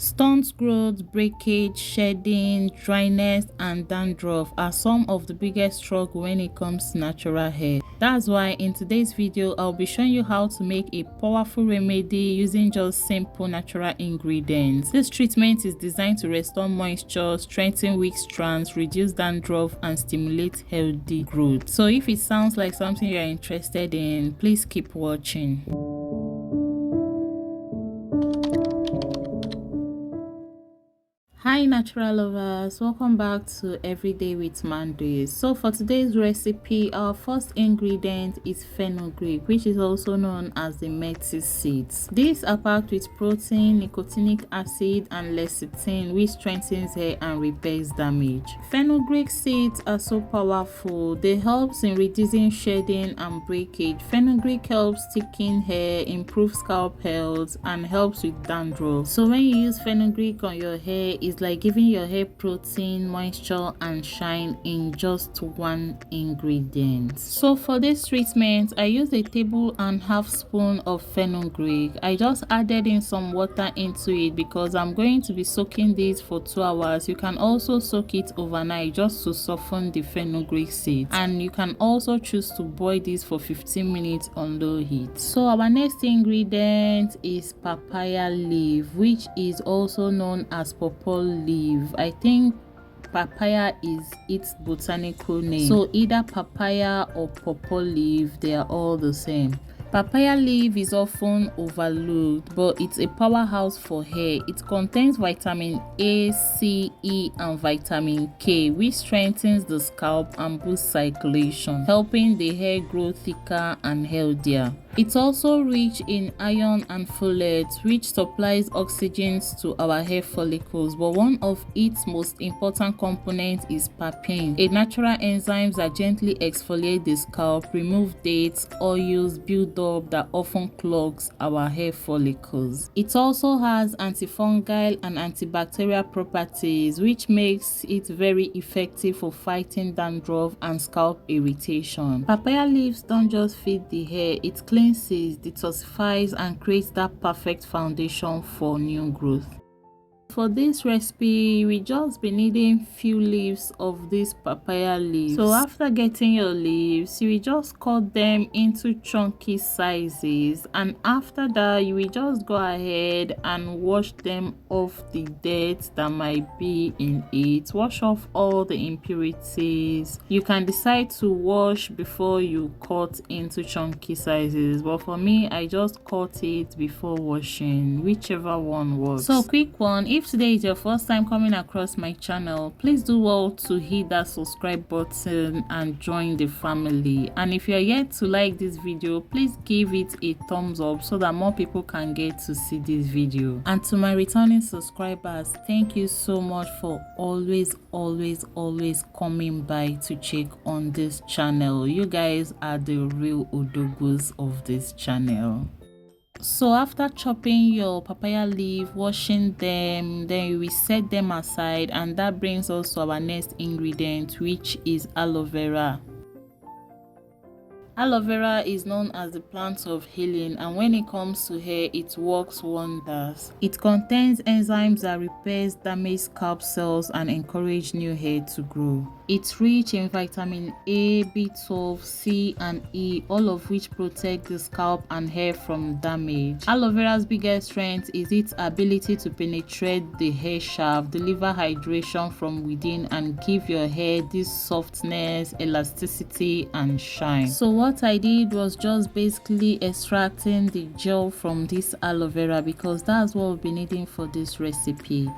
Stunt growth, breakage, shedding, dryness, and dandruff are some of the biggest struggles when it comes to natural hair. That's why in today's video, I'll be showing you how to make a powerful remedy using just simple natural ingredients. This treatment is designed to restore moisture, strengthen weak strands, reduce dandruff, and stimulate healthy growth. So if it sounds like something you're interested in, please keep watching. Hi natural lovers, welcome back to Everyday with Mandy. So for today's recipe, our first ingredient is fenugreek, which is also known as the metis seeds. These are packed with protein, nicotinic acid, and lecithin, which strengthens hair and repairs damage. Fenugreek seeds are so powerful. They help in reducing shedding and breakage. Fenugreek helps thicken hair, improve scalp health, and helps with dandruff. So when you use fenugreek on your hair, it's like giving your hair protein, moisture, and shine in just one ingredient. So for this treatment, I used 1.5 tablespoons of fenugreek. I just added in some water into it because I'm going to be soaking this for 2 hours. You can also soak it overnight just to soften the fenugreek seeds, and you can also choose to boil this for 15 minutes on low heat. So our next ingredient is papaya leaf, which is also known as pawpaw leaf. I think papaya is its botanical name, so either papaya or pawpaw leaf, they are all the same. Papaya leaf is often overlooked, but it's a powerhouse for hair. It contains vitamin A, C, E, and vitamin K, which strengthens the scalp and boosts circulation, helping the hair grow thicker and healthier. It's also rich in iron and folate, which supplies oxygen to our hair follicles, but one of its most important components is papain, a natural enzyme that gently exfoliates the scalp, remove dates, oils, buildup that often clogs our hair follicles. It also has antifungal and antibacterial properties, which makes it very effective for fighting dandruff and scalp irritation. Papaya leaves don't just feed the hair, it cleanses, detoxifies, and creates that perfect foundation for new growth. For this recipe, we just be needing few leaves of this papaya leaves. So after getting your leaves, you will just cut them into chunky sizes, and after that you will just go ahead and wash them off the dirt that might be in it. Wash off all the impurities. You can decide to wash before you cut into chunky sizes, but for me, I just cut it before washing, whichever one works. So quick one, if today is your first time coming across my channel, please do well to hit that subscribe button and join the family. And if you're yet to like this video, please give it a thumbs up so that more people can get to see this video. And to my returning subscribers, thank you so much for always coming by to check on this channel. You guys are the real odogus of this channel. So after chopping your papaya leaf, washing them, then you will set them aside, and that brings us to our next ingredient, which is aloe vera. Aloe vera is known as the plant of healing, and when it comes to hair, it works wonders. It contains enzymes that repairs damaged scalp cells and encourage new hair to grow. It's rich in vitamin A, B12, C, and E, all of which protect the scalp and hair from damage. Aloe vera's biggest strength is its ability to penetrate the hair shaft, deliver hydration from within, and give your hair this softness, elasticity, and shine. So what I did was just basically extracting the gel from this aloe vera because that's what we'll be needing for this recipe.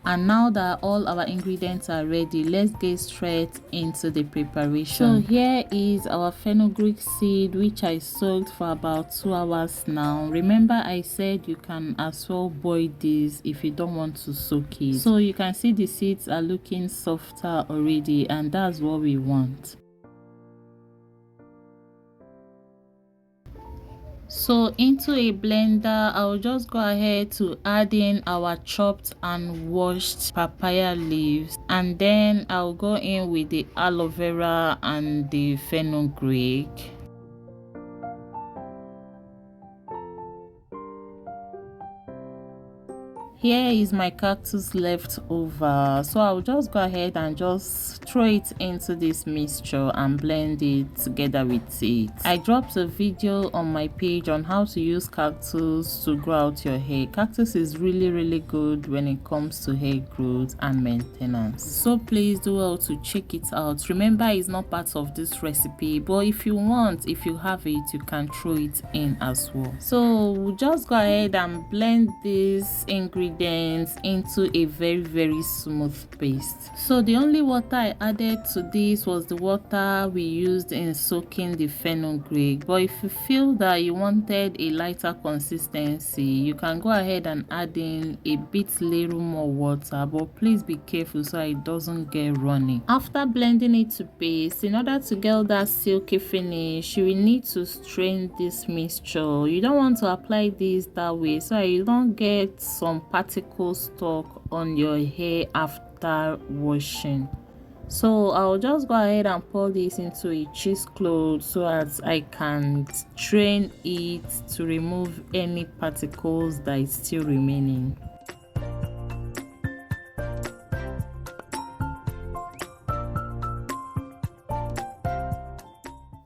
And now that all our ingredients are ready, let's get straight into the preparation. So here is our fenugreek seed, which I soaked for about 2 hours now. Remember, I said you can as well boil this if you don't want to soak it. So you can see the seeds are looking softer already, and that's what we want. So into a blender, I'll just go ahead to add in our chopped and washed papaya leaves, and then I'll go in with the aloe vera and the fenugreek. Here is my cactus left over, so I'll just go ahead and just throw it into this mixture and blend it together with it. I dropped a video on my page on how to use cactus to grow out your hair. Cactus is really good when it comes to hair growth and maintenance, so please do well to check it out. Remember, it's not part of this recipe, but if you have it, you can throw it in as well. So we'll just go ahead and blend these ingredients into a very smooth paste. So the only water I added to this was the water we used in soaking the fenugreek, but if you feel that you wanted a lighter consistency, you can go ahead and add in a little more water, but please be careful so it doesn't get runny. After blending it to paste, in order to get that silky finish, you will need to strain this mixture. You don't want to apply this that way so you don't get some particles stuck on your hair after washing. So I'll just go ahead and pour this into a cheesecloth so that I can strain it to remove any particles that is still remaining.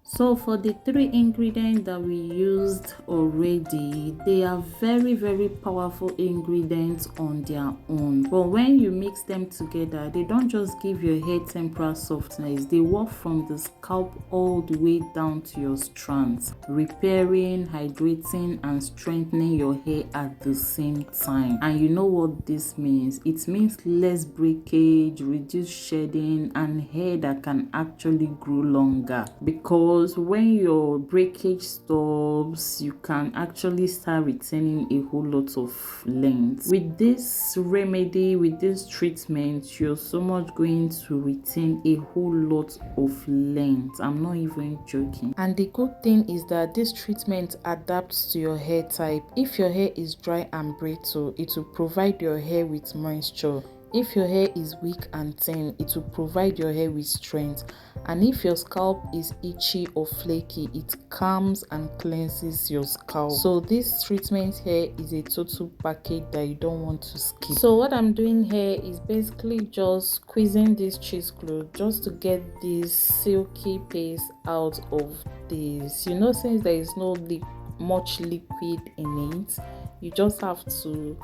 So for the 3 ingredients that we used already, they are very powerful ingredients on their own, but when you mix them together, they don't just give your hair temporary softness, they work from the scalp all the way down to your strands, repairing, hydrating and strengthening your hair at the same time. And you know what this means? It means less breakage, reduced shedding and hair that can actually grow longer, because when your breakage stops, you can actually start retaining a whole lot of length. With this remedy, with this treatment, you're so much going to retain a whole lot of length. I'm not even joking. And the good thing is that this treatment adapts to your hair type. If your hair is dry and brittle, it will provide your hair with moisture. If your hair is weak and thin, it will provide your hair with strength. And if your scalp is itchy or flaky, it calms and cleanses your scalp. So this treatment here is a total package that you don't want to skip. So what I'm doing here is basically just squeezing this cheesecloth just to get this silky paste out of this. You know, since there is no much liquid in it, you just have to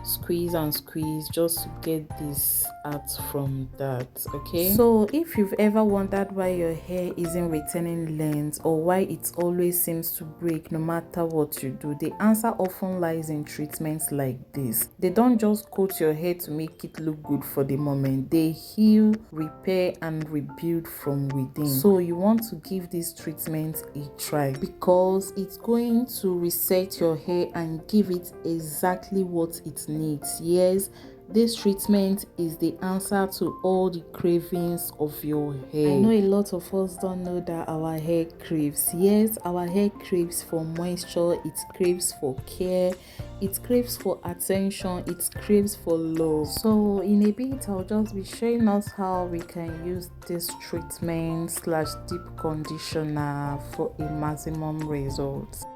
squeeze and squeeze just to get this out from that. Okay, so if you've ever wondered why your hair isn't retaining length or why it always seems to break no matter what you do, the answer often lies in treatments like this. They don't just coat your hair to make it look good for the moment, they heal, repair and rebuild from within. So you want to give this treatment a try, because it's going to reset your hair and give it exactly what it needs. Yes, this treatment is the answer to all the cravings of your hair. I know a lot of us don't know that our hair craves. Yes, our hair craves for moisture, it craves for care, it craves for attention, it craves for love. So in a bit, I'll just be showing us how we can use this treatment / deep conditioner for a maximum result.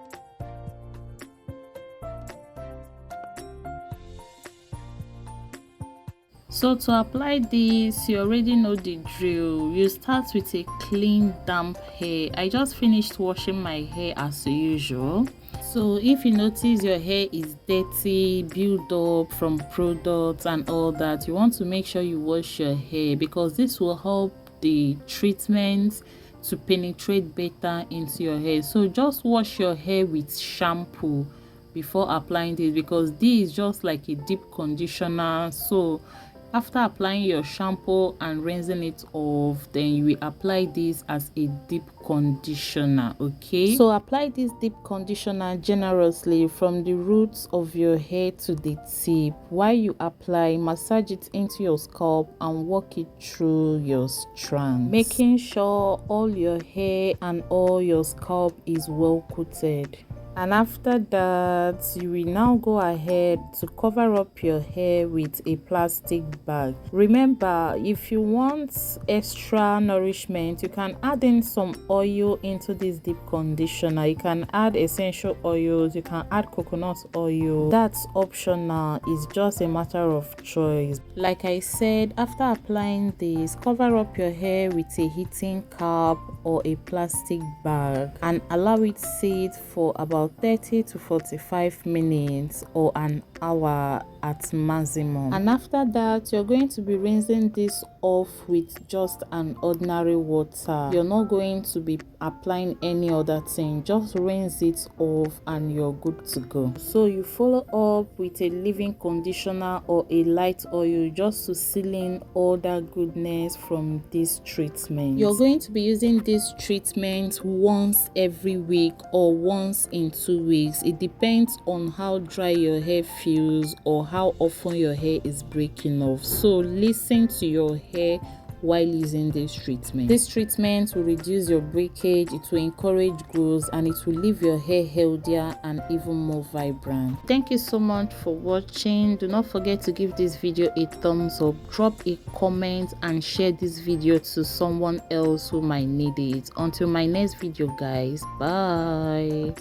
So to apply this, you already know the drill. You start with a clean damp hair. I just finished washing my hair as usual. So if you notice your hair is dirty, build up from products and all that, you want to make sure you wash your hair, because this will help the treatment to penetrate better into your hair. So just wash your hair with shampoo before applying this, because this is just like a deep conditioner. So after applying your shampoo and rinsing it off, then you will apply this as a deep conditioner. Okay, so apply this deep conditioner generously from the roots of your hair to the tip. While you apply, massage it into your scalp and walk it through your strands, making sure all your hair and all your scalp is well coated. And after that, you will now go ahead to cover up your hair with a plastic bag. Remember, if you want extra nourishment, you can add in some oil into this deep conditioner. You can add essential oils, you can add coconut oil. That's optional, it's just a matter of choice. Like I said, after applying this, cover up your hair with a heating cap or a plastic bag and allow it sit for about 30 to 45 minutes or an hour at maximum. And after that, you're going to be rinsing this off with just an ordinary water. You're not going to be applying any other thing, just rinse it off and you're good to go. So you follow up with a leave-in conditioner or a light oil just to seal in all that goodness from this treatment. You're going to be using this treatment once every week or once in 2 weeks. It depends on how dry your hair feels or how often your hair is breaking off. So listen to your hair while using this treatment. This treatment will reduce your breakage, it will encourage growth, and it will leave your hair healthier and even more vibrant. Thank you so much for watching. Do not forget to give this video a thumbs up, drop a comment, and share this video to someone else who might need it. Until my next video, guys, bye.